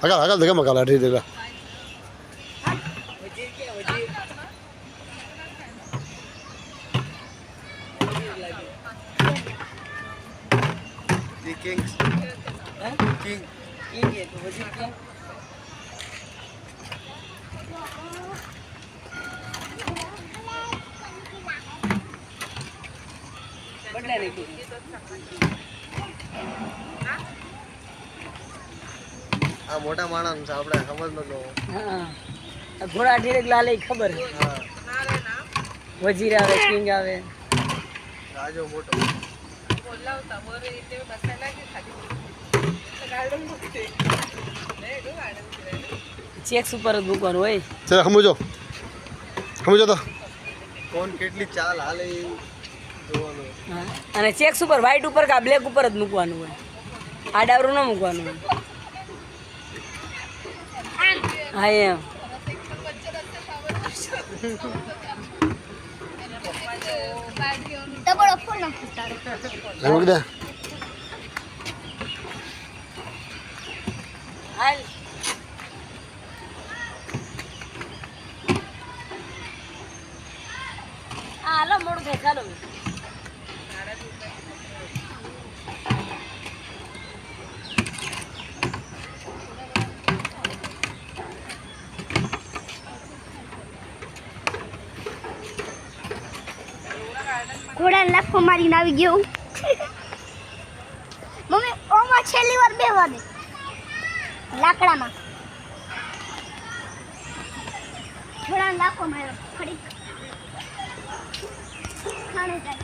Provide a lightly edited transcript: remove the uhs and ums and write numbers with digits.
Agak agak dekat makala di dekat. Di king. King. King है तो वजीर क्या बदला नहीं कुछ આ મોટા માણસ છે આપણે સમજ ન લો हाँ घोड़ा ढेरे लाले खबर હા वजीर आवे किंग आवे રાજો મોટો ચેક સુપર જ મૂકવાનું હોય Saya kamu jo તો. કોણ કેટલી ચાલ હાલે એ જોવાનું હા અને ચેક સુપર વ્હાઈટ ઉપર કા બ્લેક ઉપર જ મૂકવાનું હોય આ ડાવરું ન મૂકવાનું હોય હા એમ Kamu kita. હાલ હાલો મોડું થાય ચાલો ઘોડા લાખો મારીને આવી ગયો મમ્મી ઓમાં છેલ્લી વાર બેહવા દે લાકડામાં ઘોડા લાખો માર્યો ફરી ખાણે જાય